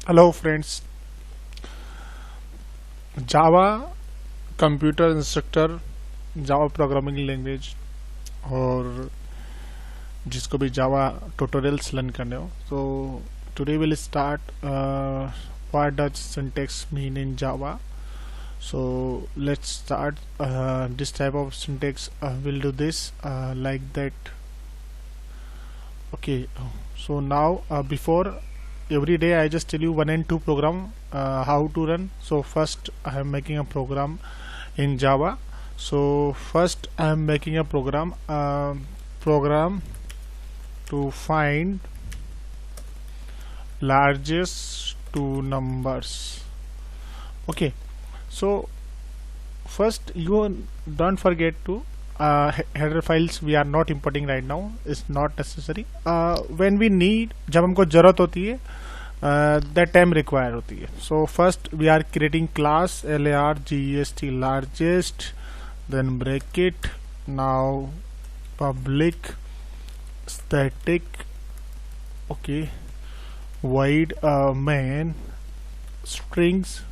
Hello friends, Java computer instructor, Java programming language और जिसको भी Java tutorials learn करने हो. So today we'll start what does syntax mean in Java. So let's start this type of syntax. We'll do this like that. Okay, so now before every day I just tell you one and two program how to run. So first I am making a program in Java. So first I am making a program to find largest two numbers. Okay, so first you don't forget to header files we are not importing right now, is not necessary. When we need, जब हमको जरूरत होती है that time require होती है. So first we are creating class largest, largest, then bracket, now public static, okay, void main strings,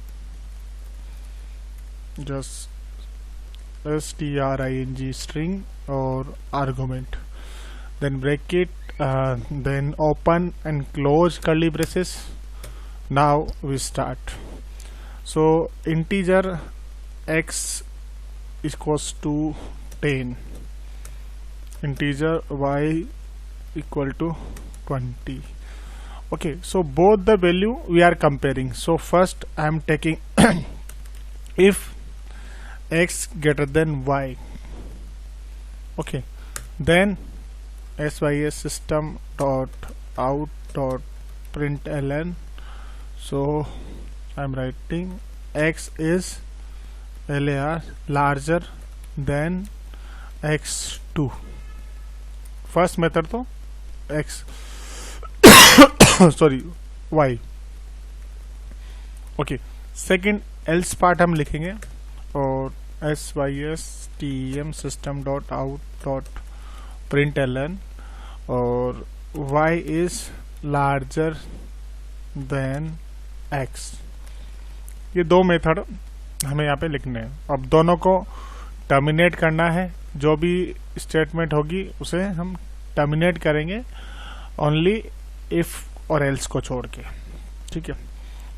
just string string or argument, then bracket, then open and close curly braces. Now we start. So integer x equals to 10, integer y equal to 20. Okay, so both the value we are comparing. So first I am taking if x greater than y, okay, then sys system dot out dot println. So I'm writing x is larger than x2. First method तो x sorry y. Okay, second else part हम लिखेंगे और sys tm system dot out dot println और y is larger than x. ये दो method हमें यहाँ पे लिखने हैं. अब दोनों को टर्मिनेट करना है. जो भी स्टेटमेंट होगी उसे हम टर्मिनेट करेंगे ओनली इफ और एल्स को छोड़ के. ठीक है.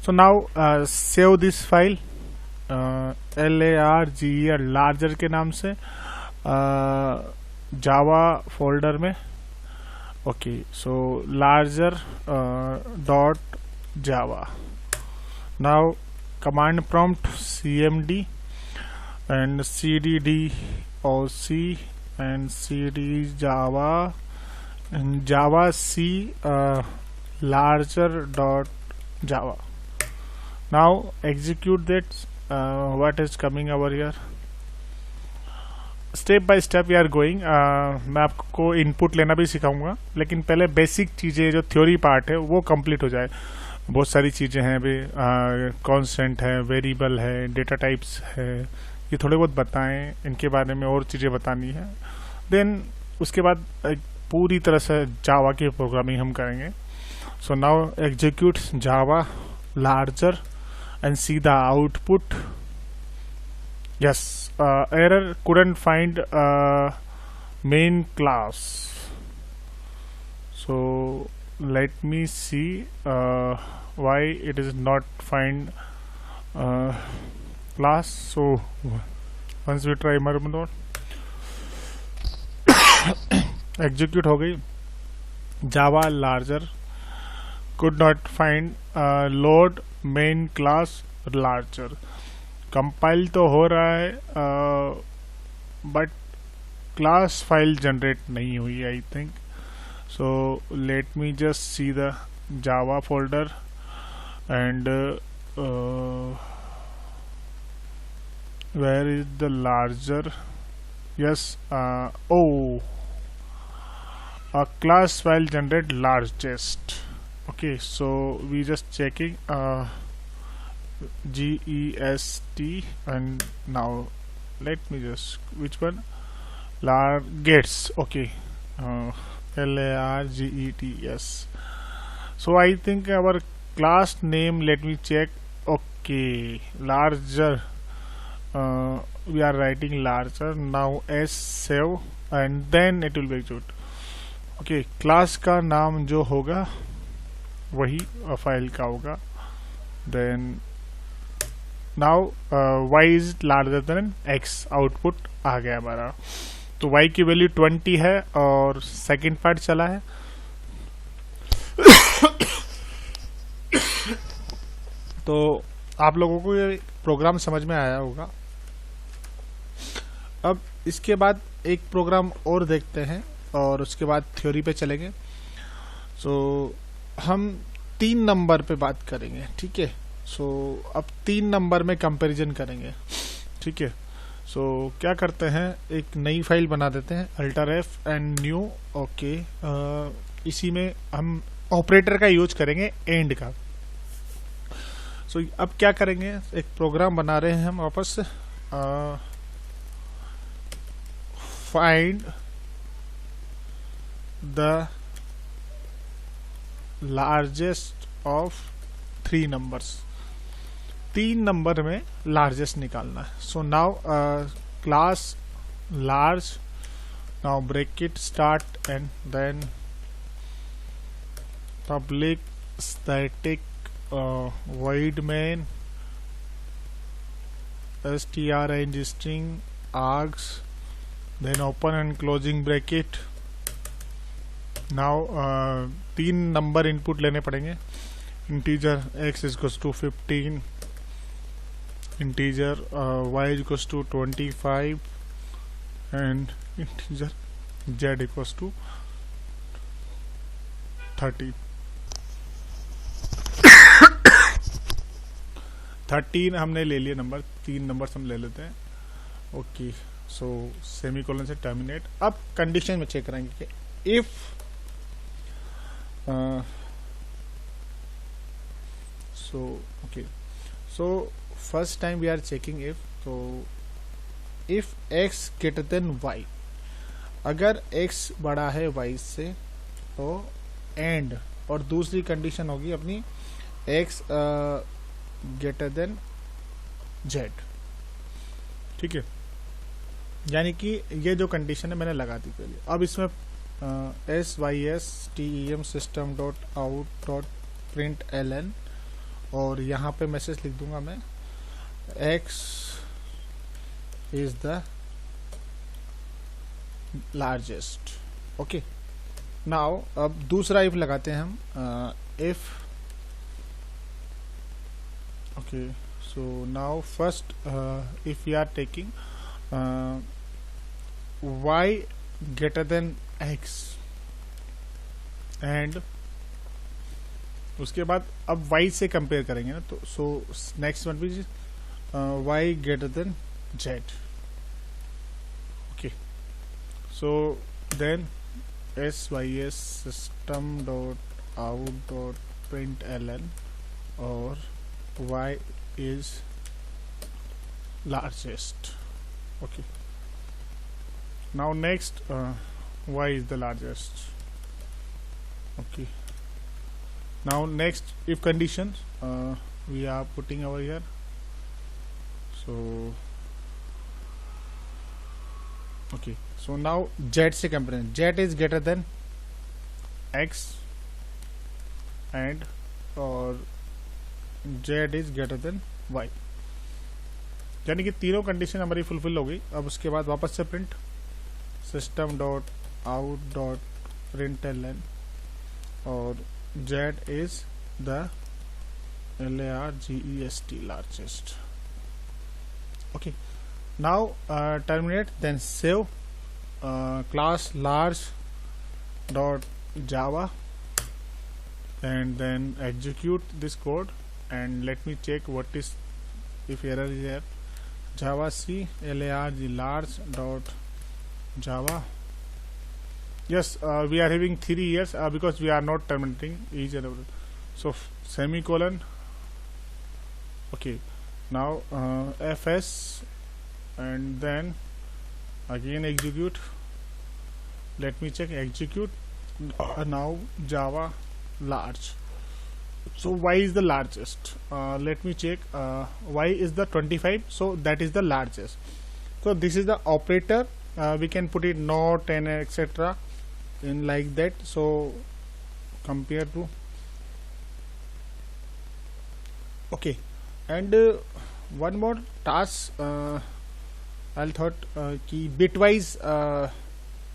So now save this file larger larger के नाम से जावा फोल्डर में. Okay, so larger dot Java. Now command prompt cmd and cdd oc and cd java and java c larger dot java. Now execute that. What is coming over here? Step by step we are going. मैं आपको input लेना भी सिखाऊंगा, लेकिन पहले basic चीज़ें जो theory part है वो कंप्लीट हो जाए. बहुत सारी चीज़ें हैं अभी. कांस्टेंट है, वेरिएबल है, डेटा टाइप्स है, ये थोड़े बहुत बताएं. इनके बारे में और चीज़ें बतानी है. देन उसके बाद पूरी तरह से जावा की प्रोग्रामिंग हम करेंगे. So now execute Java larger and see the output. Yes, error couldn't find main class. So let me see why it is not find class. So once we try mode execute हो गई. Java larger could not find load main class larger. Compile तो हो रहा है but class file generate नहीं हुई I think. So let me just see the Java folder and where is the larger. Yes, oh class file generate largest. Okay, so we just checking GEST and now let me just which one largets. Okay, LARGETS. So I think our class name, let me check. Okay, larger, we are writing larger. Now s save and then it will be execute. Okay, class का नाम जो होगा वही file का होगा. Then now y is larger than x, output आ गया हमारा. तो y की वैल्यू 20 है और सेकंड पार्ट चला है. तो आप लोगों को ये प्रोग्राम समझ में आया होगा. अब इसके बाद एक प्रोग्राम और देखते हैं और उसके बाद थ्योरी पे चलेंगे. सो हम 3 नंबर पे बात करेंगे, ठीक है. सो अब 3 नंबर में कंपैरिजन करेंगे, ठीक है. सो क्या करते हैं, एक नई फाइल बना देते हैं, alter F and new. Okay, इसी में हम ऑपरेटर का यूज करेंगे, एंड का. सो अब क्या करेंगे, एक प्रोग्राम बना रहे हैं हम वापस से. Find the largest of 3 numbers. 3 number में लार्जेस्ट निकालना है. So now class large, now bracket start and then public static void main strng string args, then open and closing bracket. now 3 number input लेने पड़ेंगे. Integer x is equals to 15, integer y is equals to 25 and integer z equals to 30. 13 हमने ले लिए number, 3 number हम ले लेते हैं. Okay, so semicolon से टर्मिनेट. अब कंडीशन में चेक करेंगे कि if so first time we are checking if. तो if x greater than y, अगर x बड़ा है y से तो एंड, और दूसरी कंडीशन होगी अपनी x ग्रेटर देन z, ठीक है. यानी कि ये जो कंडीशन है मैंने लगा दी पहले. अब इसमें sys.tem system dot out dot print ln, और यहाँ पे मैसेज लिख दूंगा मैं, x is the largest. Okay, now अब दूसरा इफ लगाते हैं हम. If okay, so now first if we are taking y greater than x, and उसके बाद अब y से कंपेयर करेंगे ना, तो so next one is y greater than z. okay, so then sys system dot out dot print ln, or y is largest. okay, now next y is the largest. okay, now next if condition we are putting over here. so okay, so now z से comparison, z is greater than x and or z is greater than y, यानी कि तीनों condition हमारी fulfil हो गई. अब उसके बाद वापस से print system dot out dot print ln, और z is the largest, largest. okay, now terminate, then save. class large dot java, and then execute this code, and let me check what is, if error is there. java c large dot java. yes, we are having 3 years because we are not terminating each and every. so semicolon. okay, now fs and then again execute. let me check, execute. now java large. So y is the largest. Let me check. Y is the 25, so that is the largest. So this is the operator. We can put it not and etc. in like that. So compare to. Okay, and one more task. I thought कि bitwise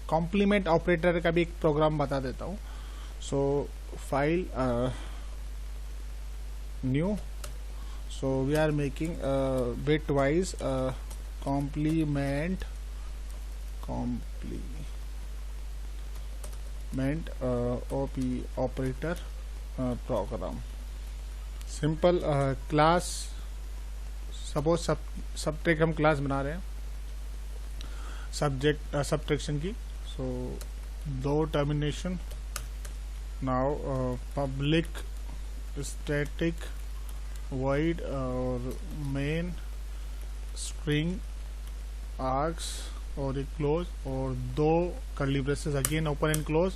complement operator का भी एक programme बता देता हूँ. So file new. So we are making bitwise complement OP operator program. Simple class, suppose subtract हम class बना रहे हैं सब्जेक्ट सबट्रैक्शन की. सो दो termination. Now public static void और मेन स्ट्रिंग आर्क्स और एक क्लोज और दो curly braces again open and close.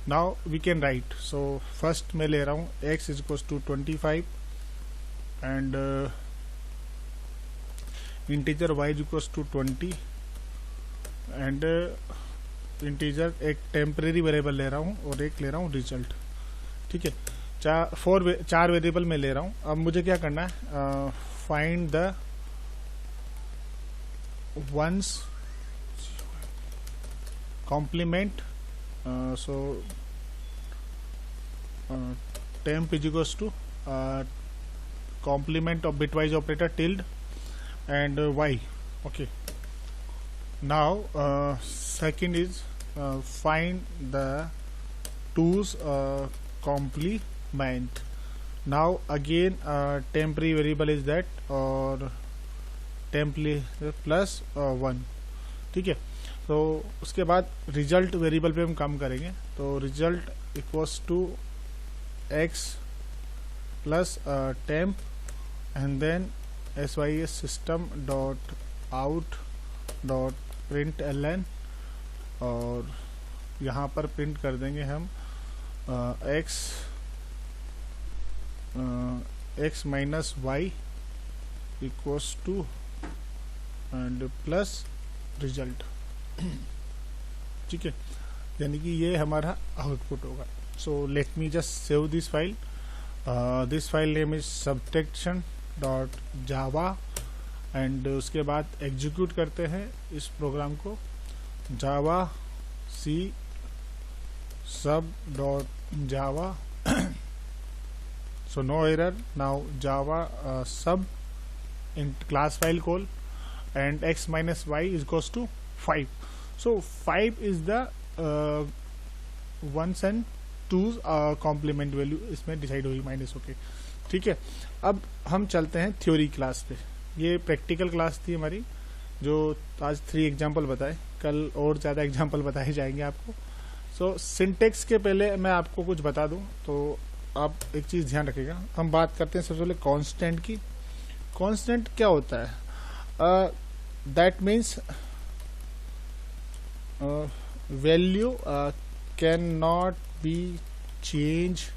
Now we can write. So first मैं ले रहा हूँ x is equals to 25 and integer y is equals to 20 and integer एक टेम्परेरी वेरिएबल ले रहा हूँ और एक ले रहा हूँ रिजल्ट. ठीक है, चार वेरिएबल में ले रहा हूँ. अब मुझे क्या करना है, find the ones complement. So temp is equals to complement of bitwise operator tilde and y. Okay, now second is find the two's complement. Now again temporary variable is that or template plus 1. ठीक है, तो उसके बाद result variable पे हम काम करेंगे. तो result equals to x plus temp and then sys system dot out dot print ln और यहाँ पर प्रिंट कर देंगे हम x minus y equals to and plus result. ठीक है, यानी कि ये हमारा आउटपुट होगा. So let me just save this file. This file name is subtraction dot Java and उसके बाद एग्जीक्यूट करते हैं इस प्रोग्राम को. Java C sub dot Java. So no error. Now Java sub in class file call and x minus y is equals to 5. So 5 is the ones and twos complement value इसमें decide हुई minus होके. ठीक है, अब हम चलते हैं theory class पे. ये प्रैक्टिकल क्लास थी हमारी जो आज 3 एग्जाम्पल बताए. कल और ज़्यादा एग्जाम्पल बताए जाएंगे आपको. सो सिंटेक्स के पहले मैं आपको कुछ बता दूं तो आप एक चीज़ ध्यान रखिएगा. हम बात करते हैं सबसे पहले कांस्टेंट की. कांस्टेंट क्या होता है? That means value cannot be changed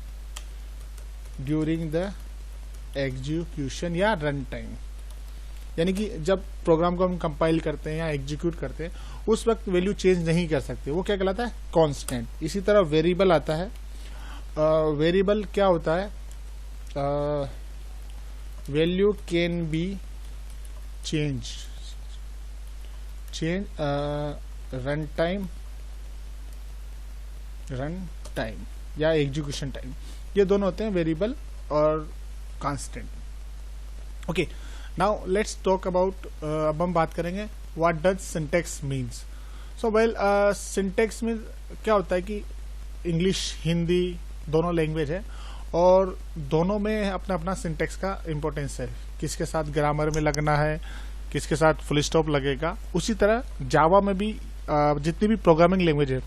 during the execution या रन टाइम. यानी कि जब प्रोग्राम को हम कंपाइल करते हैं या एग्जीक्यूट करते हैं उस वक्त वैल्यू चेंज नहीं कर सकते. वो क्या कहलाता है? कांस्टेंट. इसी तरह वेरिएबल आता है. वेरिएबल क्या होता है? Value can be change run time या एग्जीक्यूशन टाइम. ये दोनों होते हैं वेरिएबल और constant. Okay, now let's talk about. अब हम बात करेंगे what does syntax means. So well syntax में क्या होता है कि इंग्लिश हिंदी दोनों लैंग्वेज है और दोनों में अपना अपना सिंटेक्स का इम्पोर्टेंस है. किसके साथ ग्रामर में लगना है, किसके साथ फुल स्टॉप लगेगा. उसी तरह जावा में भी जितनी भी प्रोग्रामिंग लैंग्वेज है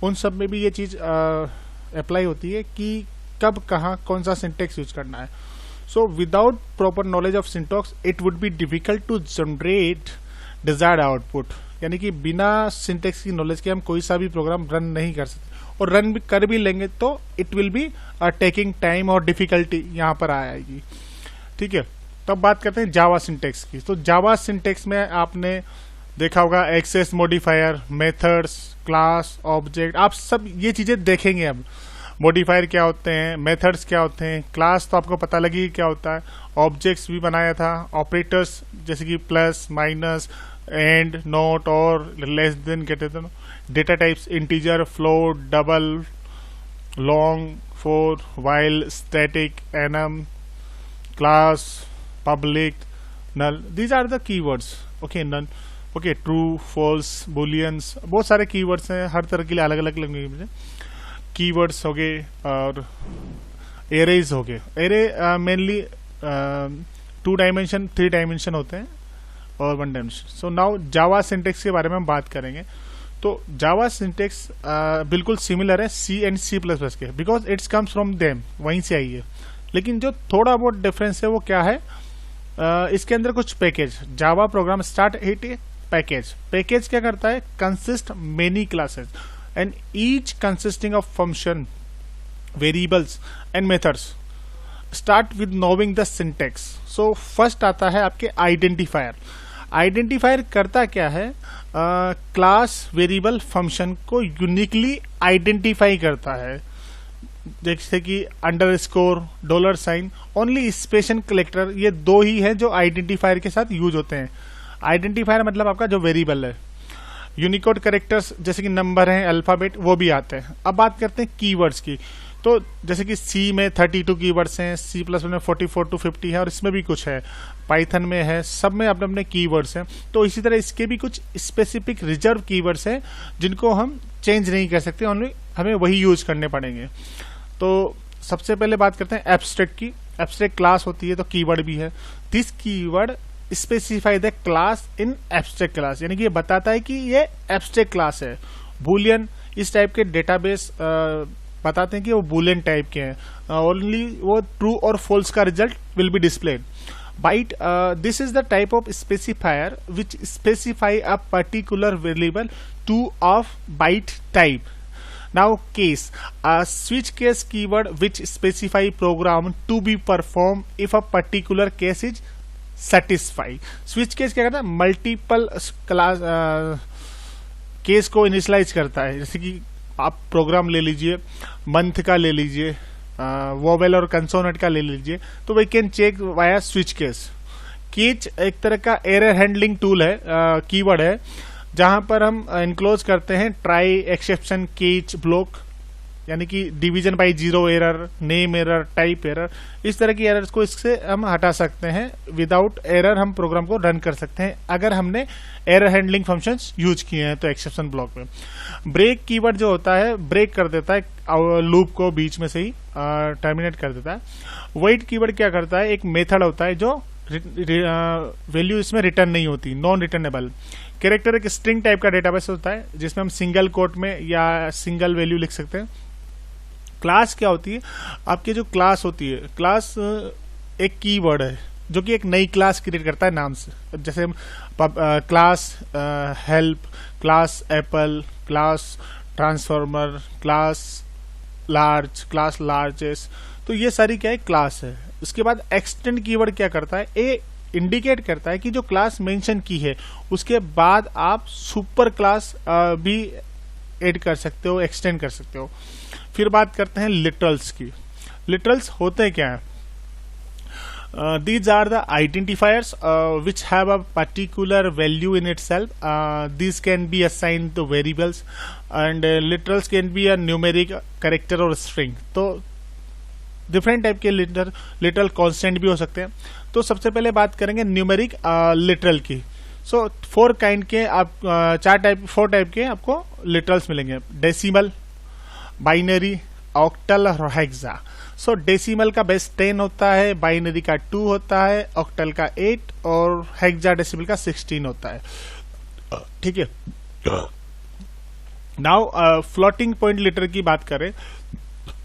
उन सब में भी ये चीज़ अप्लाई होती है कि कब कहाँ कौन सा सिंटेक्स यूज करना है. So without proper knowledge of syntax it would be difficult to generate desired output. यानी कि बिना सिंटेक्स की नॉलेज के हम कोई सा भी प्रोग्राम रन नहीं कर सकते. और रन भी कर भी लेंगे तो it will be taking time और डिफिकल्टी यहाँ पर आएगी। ठीक है, तो अब बात करते हैं जावा सिंटेक्स की। तो जावा सिंटेक्स में आपने देखा होगा access modifier, methods, class, object, आप सब ये चीजें देखेंगे। अब मॉडिफायर क्या होते हैं, मेथड्स क्या होते हैं, क्लास तो आपको पता लगी क्या होता है, ऑब्जेक्ट्स भी बनाया था, ऑपरेटर्स जैसे कि प्लस, माइनस, एंड, नॉट, और, less than, greater than, data types integer, float, double, long, for, while, static, enum, class, public, null, these are the keywords. Okay, none, okay, true, false, booleans, बहुत सारे keywords हैं, हर तरह के लिए अलग अलग language में कीवर्ड्स हो गए, और एरेज हो गए। एरे मेनली 2 डायमेंशन 3 डायमेंशन होते हैं और 1 डायमेंशन। सो नाउ जावा सिंटेक्स के बारे में हम बात करेंगे। तो जावा सिंटेक्स बिल्कुल सिमिलर है सी एंड सी प्लस प्लस के, because it's comes from them, वहीं से आई है। लेकिन जो थोड़ा बहुत डिफरेंस है वो क्या है, इसके अंदर कुछ package, Java program start it package. Package क्या करता है, consist many classes and each consisting of function, variables and methods. Start with knowing the syntax. So first आता है आपके आइडेंटिफायर। आइडेंटिफायर करता क्या है, क्लास, वेरिएबल, फंक्शन को यूनिकली आइडेंटिफाई करता है, जैसे कि underscore, dollar sign, only special collector, ये 2 ही है जो आइडेंटिफायर के साथ यूज होते हैं। आइडेंटिफायर मतलब आपका जो वेरिएबल है। यूनिकोड कैरेक्टर्स जैसे कि नंबर हैं, अल्फाबेट, वो भी आते हैं। अब बात करते हैं कीवर्ड्स की। तो जैसे कि सी में 32 कीवर्ड्स हैं, सी प्लस में 44 to 50 है, और इसमें भी कुछ है, पाइथन में है, सब में अपने अपने कीवर्ड्स हैं। तो इसी तरह इसके भी कुछ स्पेसिफिक रिजर्व कीवर्ड्स हैं जिनको हम चेंज नहीं कर सकते, ओनली हमें वही यूज करने पड़ेंगे। तो सबसे पहले बात करते हैं एब्स्ट्रैक्ट की। एब्स्ट्रैक्ट क्लास होती है तो कीवर्ड भी है। This keyword specify the class in abstract class, यानी कि ये बताता है कि ये एब्स्ट्रैक्ट क्लास है। बूलियन, इस टाइप के डेटाबेस बताते हैं कि वो बूलियन टाइप के हैं, ओनली वो ट्रू और फॉल्स का result will be displayed. Byte, this is the type of specifier which specify a particular variable to of byte type. Now case, a switch case keyword which specify program to be performed if a particular case is satisfied. Switch case क्या करता है, multiple class case को initialise करता है। जैसे कि आप programme ले लीजिए, मंथ का ले लीजिए, वोवेल और कंसोनेंट का ले लीजिए, तो we can check via switch case. Catch एक तरह का एरर हैंडलिंग टूल है, कीवर्ड है, जहां पर हम इनक्लोज करते हैं ट्राई, एक्सेप्शन, केच, ब्लॉक, यानी कि division bye 0 error, name error, type error, इस तरह की एरर्स को इससे हम हटा सकते हैं। विदाउट एरर हम प्रोग्राम को रन कर सकते हैं अगर हमने एरर हैंडलिंग फंक्शंस यूज किए हैं तो एक्सेप्शन ब्लॉक में। ब्रेक कीवर्ड जो होता है, ब्रेक कर देता है लूप को, बीच में से ही टर्मिनेट कर देता है। वेट कीवर्ड क्या करता है, एक मेथड होता है जो वैल्यू इसमें रिटर्न नहीं होती, नॉन रिटर्नेबल। कैरेक्टर एक स्ट्रिंग टाइप का डेटाबेस होता है जिसमें हम सिंगल कोट में या सिंगल वैल्यू लिख सकते हैं। क्लास क्या होती है, आपकी जो क्लास होती है, क्लास एक कीवर्ड है जो कि एक नई क्लास क्रिएट करता है नाम से। जैसे हम class help, class Apple, class transformer, class large, class largest, तो ये सारी क्या है, क्लास है। उसके बाद एक्सटेंड कीवर्ड क्या करता है, ए इंडिकेट करता है कि जो क्लास मेंशन की है उसके बाद आप सुपर क्लास भी ऐड कर सकते हो, एक्सटेंड कर सकते हो। फिर बात करते हैं लिटरल्स की। लिटरल्स होते क्या है, these are the identifiers which have a particular value in itself. These can be assigned to variables and literals can be a numeric character or string. तो डिफरेंट टाइप के लिटरल कांस्टेंट भी हो सकते हैं। तो सबसे पहले बात करेंगे न्यूमेरिक लिटरल की। सो 4 काइंड के आप 4 टाइप के आपको लिटरल्स मिलेंगे, डेसिमल, बाइनरी, ऑक्टल और हेक्सा। सो डेसिमल का बेस 10 होता है, बाइनरी का 2 होता है, ऑक्टल का 8 और हेक्सा डेसिमल का 16 होता है। ठीक है, नाउ फ्लोटिंग पॉइंट लिटर की बात करें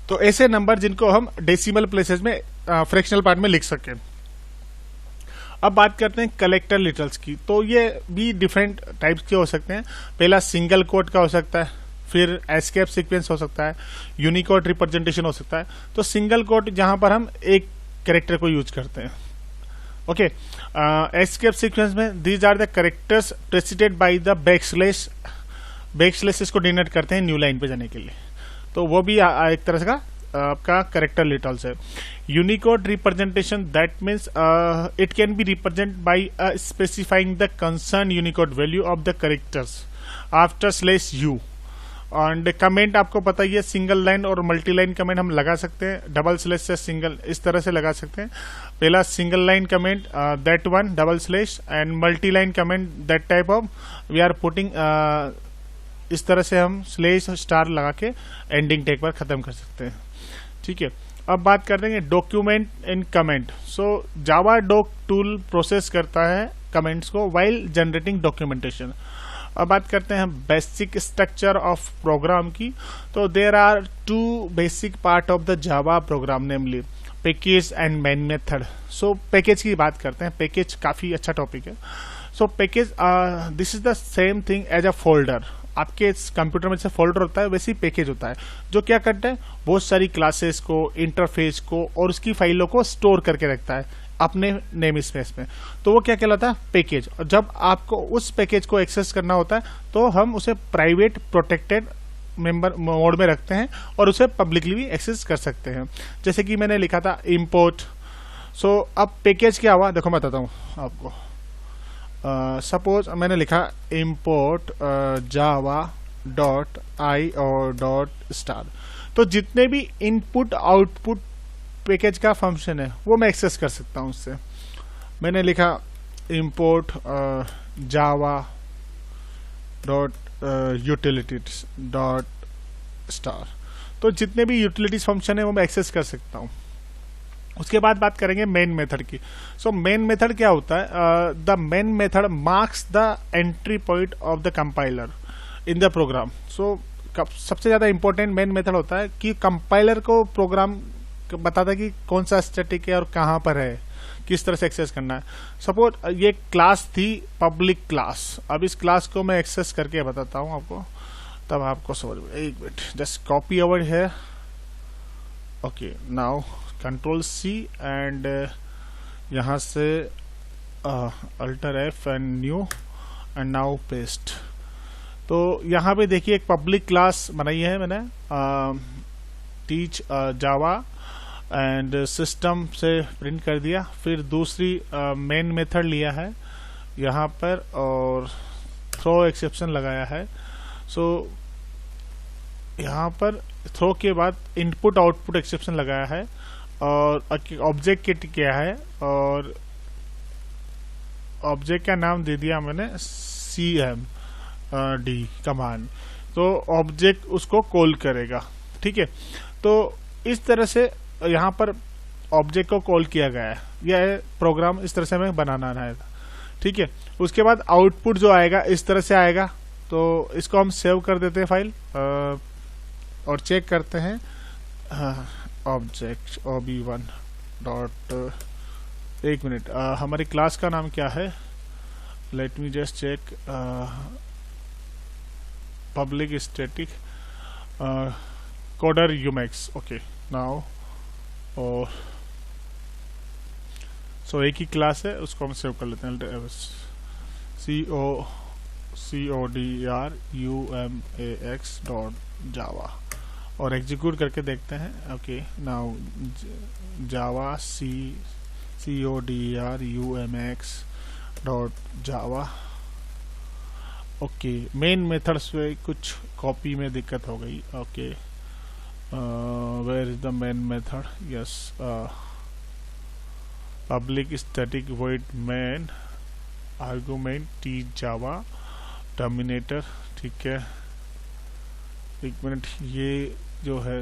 तो ऐसे नंबर जिनको हम डेसिमल प्लेसेस में फ्रैक्शनल पार्ट में लिख सकें। अब बात करते हैं कलेक्टर लिटरल्स की। तो ये भी डिफरेंट टाइप्स के हो सकते हैं। पहला सिंगल कोट का हो सकता है, फिर एस्केप सीक्वेंस हो सकता है, यूनिकोड रिप्रेजेंटेशन हो सकता है। तो सिंगल कोट जहां पर हम एक कैरेक्टर को यूज करते हैं। ओके, एस्केप सीक्वेंस में these are the characters preceded by the backslash. Backslash इसको डिनोट करते हैं न्यू लाइन पे जाने के लिए, तो वो भी एक तरह से का आपका कैरेक्टर लिटल्स है। Unicode representation that means it can be represent by specifying the concern Unicode value of the characters after slash U. And comment आपको पता ही है, सिंगल लाइन और मल्टी लाइन कमेंट हम लगा सकते हैं, डबल स्लैश से सिंगल, इस तरह से लगा सकते हैं। पहला single line comment that one double slash, and multi line comment that type of we are putting, इस तरह से हम स्लैश स्टार लगा के एंडिंग टैग पर खत्म कर सकते हैं। ठीक है, अब बात कर देंगे document in comment. So Java doc tool process करता है कमेंट्स को वाइल जनरेटिंग डॉक्यूमेंटेशन। अब बात करते हैं बेसिक स्ट्रक्चर ऑफ प्रोग्राम की। तो there are two basic part of the Java program, namely package and main method. So package की बात करते हैं, पैकेज काफी अच्छा टॉपिक है। So package this is the same thing as a folder. आपके कंप्यूटर में जैसे फोल्डर होता है वैसे ही पैकेज होता है, जो क्या करता है बहुत सारी क्लासेस को, इंटरफेस को और उसकी फाइलों को स्टोर करके रखता है अपने नेम स्पेस में। तो वो क्या कहलाता है, पैकेज। और जब आपको उस पैकेज को एक्सेस करना होता है तो हम उसे प्राइवेट प्रोटेक्टेड मेंबर मोड में रखते हैं और उसे पब्लिकली भी एक्सेस कर सकते हैं। जैसे कि मैंने लिखा था इंपोर्ट। सो अब पैकेज क्या हुआ, देखो मैं बताता हूँ आपको। सपोज मैंने लिखा इंपोर्ट जावा डॉट आई और डॉट स्टार, तो जितने भी इनपुट आउटपुट पैकेज का फंक्शन है वो मैं एक्सेस कर सकता हूँ उससे। मैंने लिखा import Java dot utilities dot star, तो जितने भी यूटिलिटीज फंक्शन है वो मैं एक्सेस कर सकता हूँ। उसके बाद बात करेंगे मेन मेथड की। सो मेन मेथड क्या होता है, the main method marks the entry point of the compiler in the program. So सबसे ज्यादा इंपॉर्टेंट मेन मेथड होता है कि कंपाइलर को प्रोग्राम बताता है कि कौन सा स्टैटिक है और कहाँ पर है, किस तरह से एक्सेस करना है। सपोज ये क्लास थी पब्लिक क्लास, अब इस क्लास को मैं एक्सेस करके बताता हूँ आपको, तब आपको समझ में। एक मिनट, जस्ट कॉपी ओवर है। Okay, now control C and यहाँ से alter F and new and now paste. तो यहाँ पे देखिए एक पब्लिक क्लास बनाई है मैंने, टीच जावा एंड सिस्टम से प्रिंट कर दिया। फिर दूसरी मेन मेथड लिया है यहाँ पर और थ्रो एक्सेप्शन लगाया है। सो यहाँ पर थ्रो के बाद इनपुट आउटपुट एक्सेप्शन लगाया है और ऑब्जेक्ट किट क्या है, और ऑब्जेक्ट का नाम दे दिया मैंने CMD कमांड। तो ऑब्जेक्ट उसको कॉल करेगा। ठीक है, तो इस तरह से यहाँ पर ऑब्जेक्ट को कॉल किया गया है। यह प्रोग्राम इस तरह से हमें बनाना है। ठीक है, उसके बाद आउटपुट जो आएगा इस तरह से आएगा। तो इसको हम सेव कर देते हैं फाइल और चेक करते हैं ऑब्जेक्ट ob1 डॉट, एक मिनट, हमारी क्लास का नाम क्या है, let me just check, public static coder Umax. Okay, now और सो एक ही क्लास है, उसको हम सेव कर लेते हैं, CODRUMAX डॉट जावा, और एग्जीक्यूट करके देखते हैं। ओके, नाउ जावा CODRUMAX डॉट जावा। ओके, मेन मेथड्स में कुछ कॉपी में दिक्कत हो गई। Okay, where is the main method? Yes, public static void main argument t java terminator। ठीक है, एक मिनट, ये जो है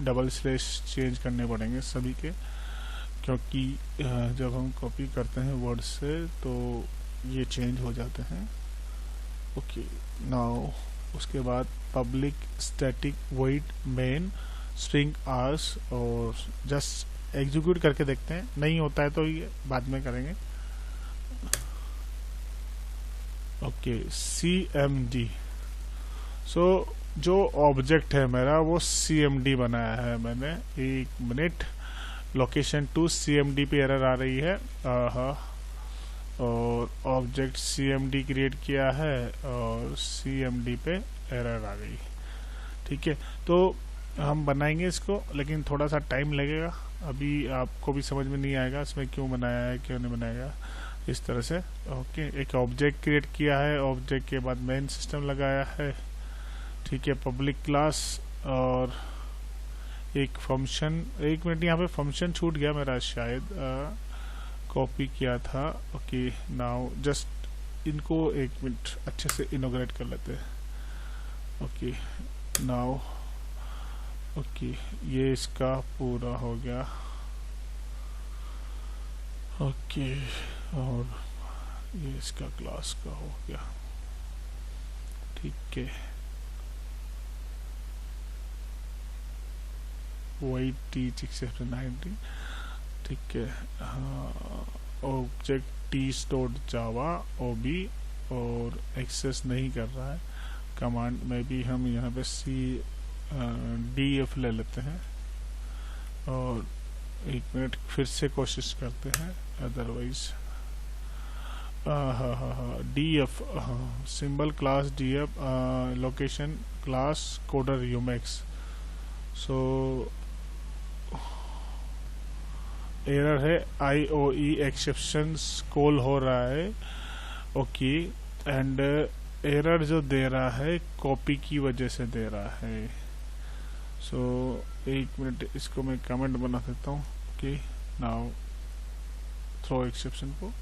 डबल स्लैश चेंज करने पड़ेंगे सभी के, क्योंकि जब हम कॉपी करते हैं वर्ड से तो ये चेंज हो जाते हैं। ओके, नाउ उसके बाद public static void main string args, और जस्ट एग्जीक्यूट करके देखते हैं। नहीं होता है तो ये बाद में करेंगे। Okay, CMD। सो जो ऑब्जेक्ट है मेरा वो CMD बनाया है मैंने। 1 मिनट, लोकेशन टू CMD पे एरर आ रही है। और ऑब्जेक्ट CMD क्रिएट किया है और CMD पे एरर आ गई। ठीक है, तो हम बनाएंगे इसको, लेकिन थोड़ा सा टाइम लगेगा। अभी आपको भी समझ में नहीं आएगा इसमें क्यों बनाया है, क्यों नहीं बनाया इस तरह से। ओके, एक ऑब्जेक्ट क्रिएट किया है, ऑब्जेक्ट के बाद मेन सिस्टम लगाया है। ठीक है, पब्लिक क्लास और एक फंक्शन। 1 मिनट, यहाँ पे फंक्शन छूट गया मेरा, शायद कॉपी किया था। ओके, नाउ जस्ट इनको 1 मिनट अच्छे से इनोग्रेट कर लेते हैं। ओके, नाउ ओके, ये इसका पूरा हो गया। ओके, और ये इसका क्लास का हो गया। ठीक है, वही T690। ठीक है, ऑब्जेक्ट t_java OB और एक्सेस नहीं कर रहा है कमांड में भी। हम यहाँ पे df ले लेते हैं और 1 मिनट फिर से कोशिश करते हैं, otherwise df symbol class df location class coder Umax. So error है IOE एक्सेप्शंस कॉल हो रहा है। ओके, एंड एरर जो दे रहा है कॉपी की वजह से दे रहा है। सो 1 मिनट, इसको मैं कमेंट बना देता हूँ। ओके, नाउ थ्रो एक्सेप्शन को,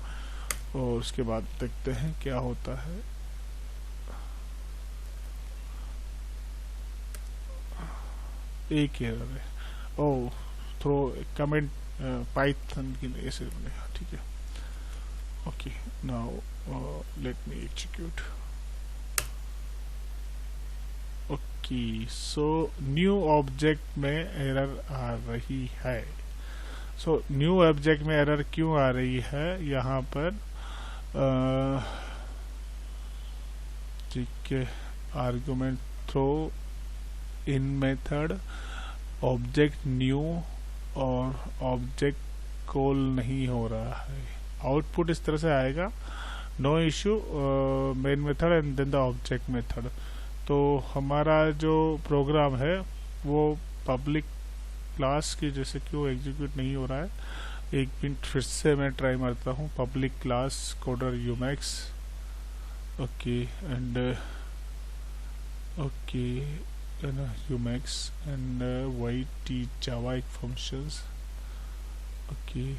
और उसके बाद देखते हैं क्या होता है। एक एरर है। ओह, थ्रो कमेंट पाइथन के लिए ऐसे बनेगा। ठीक है, okay, now let me execute. Okay, so new object में एरर आ रही है। सो न्यू ऑब्जेक्ट में एरर क्यों आ रही है यहाँ पर? ठीक है, argument throw in method object new और ऑब्जेक्ट कॉल नहीं हो रहा है। आउटपुट इस तरह से आएगा, no issue main method and then the object method. तो हमारा जो प्रोग्राम है वो पब्लिक क्लास की जैसे क्यों एग्जीक्यूट नहीं हो रहा है। 1 मिनट फिर से मैं ट्राई मारता हूँ। Public class coder Umax, okay, and okay Emacs and t_java functions. Okay,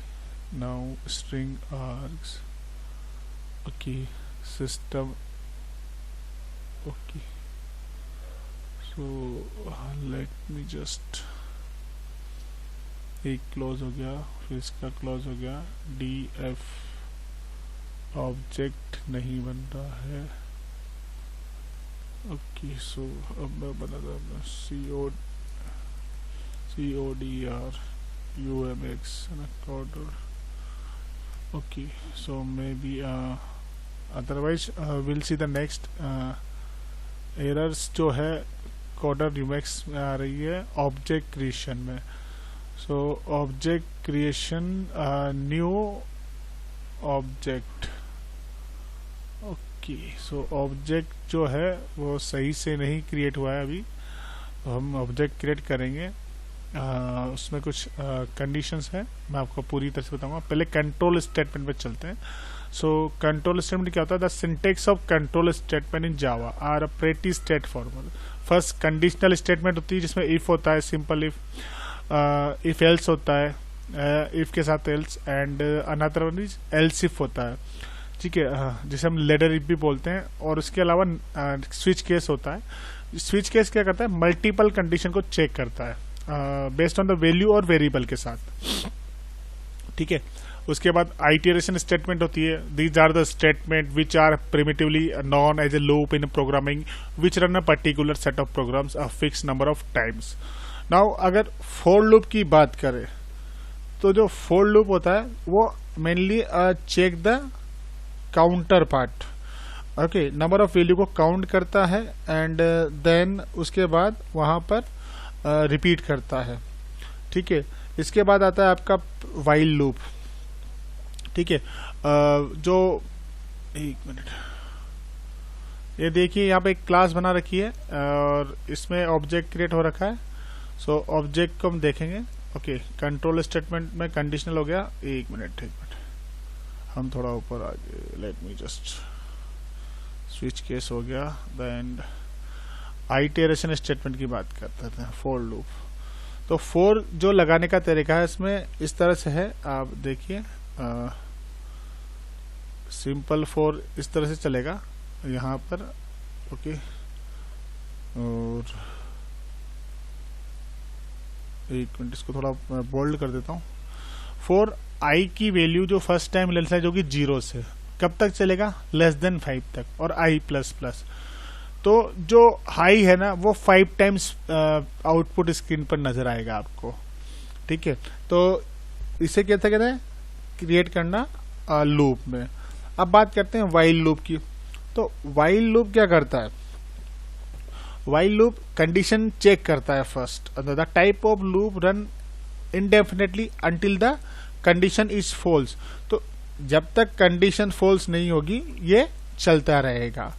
now string args. Okay, system. Okay, so let me just एक क्लोज हो गया, फिर इसका क्लोज हो गया। df ऑब्जेक्ट नहीं बन रहा है। ओके, सो अब मैं बना था CODR UMX coder. Okay, so maybe otherwise we'll see the next errors जो है coder UMX में आ रही है ऑब्जेक्ट क्रिएशन में। So object creation new object. So object जो है वो सही से नहीं क्रिएट हुआ है अभी, तो हम ऑब्जेक्ट क्रिएट करेंगे। उसमें कुछ कंडीशंस हैं, मैं आपको पूरी तरह से बताऊंगा। पहले कंट्रोल स्टेटमेंट पे चलते हैं। सो कंट्रोल स्टेटमेंट क्या होता है? The syntax of control statement in Java are pretty straightforward. First conditional statement होती है जिसमें इफ होता है, सिंपल इफ एल्स होता है, इफ के साथ else, and another one is else if होता है। ठीक है, जिसे हम लेडर इफ भी बोलते हैं। और उसके अलावा स्विच केस होता है। स्विच केस क्या करता है? मल्टीपल कंडीशन को चेक करता है बेस्ड ऑन द वैल्यू और वेरिएबल के साथ। ठीक है, उसके बाद आइटरेशन स्टेटमेंट होती है। These are the statement which are primitively known as a loop in programming which run a particular set of programs a fix number of times. Now अगर फॉर लूप की बात करें तो जो फॉर लूप होता है वो mainly check the counter part. Okay, number of value को काउंट करता है एंड देन उसके बाद वहां पर रिपीट करता है। ठीक है, इसके बाद आता है आपका वाइल लूप। ठीक है, जो एक मिनट, ये देखिए यहाँ पे एक क्लास बना रखी है और इसमें ऑब्जेक्ट क्रिएट हो रखा है। सो ऑब्जेक्ट को हम देखेंगे। ओके, कंट्रोल स्टेटमेंट में कंडीशनल हो गया। एक मिनट हम थोड़ा ऊपर आ गए, late me just switch case हो गया। देन आइटरेशन स्टेटमेंट की बात करते थे, फॉर लूप। तो फॉर जो लगाने का तरीका है इसमें इस तरह से है, आप देखिए सिंपल फॉर इस तरह से चलेगा यहाँ पर। ओके, और एक मिनट इसको थोड़ा बोल्ड कर देता हूँ। फॉर आई की वैल्यू जो फर्स्ट टाइम लेता है जो कि 0 से कब तक चलेगा, लेस देन 5 तक, और आई प्लस प्लस। तो जो हाई है ना वो 5 टाइम्स आउटपुट स्क्रीन पर नजर आएगा आपको। ठीक है, तो इसे कहते हैं क्रिएट करना लूप में। अब बात करते हैं वाइल लूप की। तो वाइल लूप क्या करता है, वाइल लूप कंडीशन चेक करता है first. The type of loop run indefinitely until the condition is false. तो जब तक कंडीशन फॉल्स नहीं होगी ये चलता रहेगा।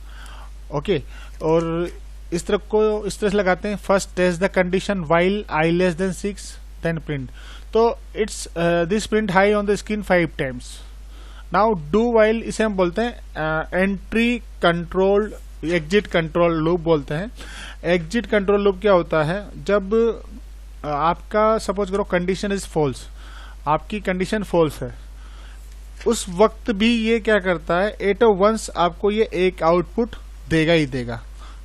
ओके, और इस तरह से लगाते हैं। First test the condition while I less than 6 then print. तो it's this print hi on the screen 5 times. Now do while, इसे हम बोलते हैं entry control exit control loop बोलते हैं। एग्जिट कंट्रोल लूप क्या होता है, जब आपका सपोज करो कंडीशन इज फॉल्स, आपकी कंडीशन फॉल्स है, उस वक्त भी ये क्या करता है, एट ऑफ वंस आपको ये एक आउटपुट देगा ही देगा।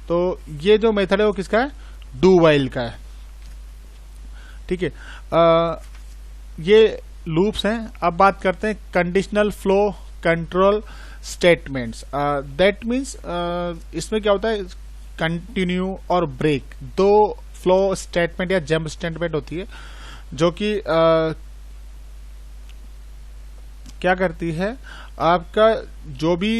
तो ये जो मेथड है वो किसका है, डू वाइल का है। ठीक है, ये लूप्स हैं। अब बात करते हैं conditional flow control statements. That means इसमें क्या होता है, कंटिन्यू और ब्रेक, दो फ्लो स्टेटमेंट या जंप स्टेटमेंट होती है जो कि क्या करती है, आपका जो भी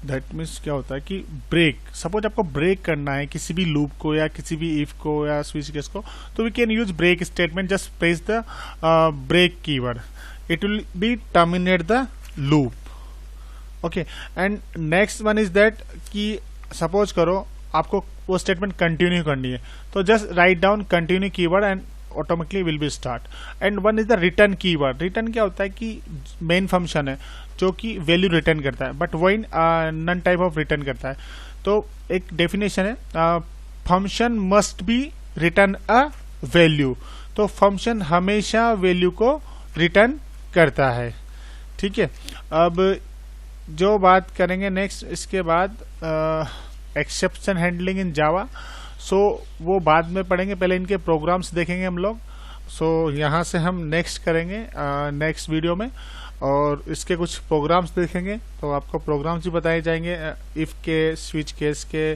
दैट मीन्स क्या होता है कि ब्रेक, सपोज आपको ब्रेक करना है किसी भी लूप को या किसी भी इफ को या स्विच केस को, तो we can use break statement. Just press the break keyword, it will be terminate the loop. Okay, and next one is that कि सपोज करो आपको वो स्टेटमेंट कंटिन्यू करनी है, तो just write down continue keyword and automatically will be start. And one is the return keyword. Return क्या होता है कि मेन फंक्शन है जो कि वैल्यू रिटर्न करता है, बट वही नन टाइप ऑफ रिटर्न करता है। तो एक डेफिनेशन है, function must be return a value. तो फंक्शन हमेशा वैल्यू को रिटर्न करता है। ठीक है, अब जो बात करेंगे नेक्स्ट, इसके बाद एक्सेप्शन हैंडलिंग इन जावा। सो वो बाद में पढ़ेंगे, पहले इनके प्रोग्राम्स देखेंगे हम लोग। सो यहाँ से हम नेक्स्ट करेंगे नेक्स्ट वीडियो में, और इसके कुछ प्रोग्राम्स देखेंगे तो आपको प्रोग्राम्स भी बताए जाएंगे, इफ के, स्विच केस के,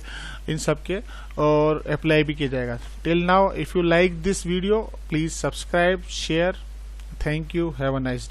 इन सब के, और अप्लाई भी किया जाएगा। Till now if you like this video please subscribe, share. Thank you, have a nice day.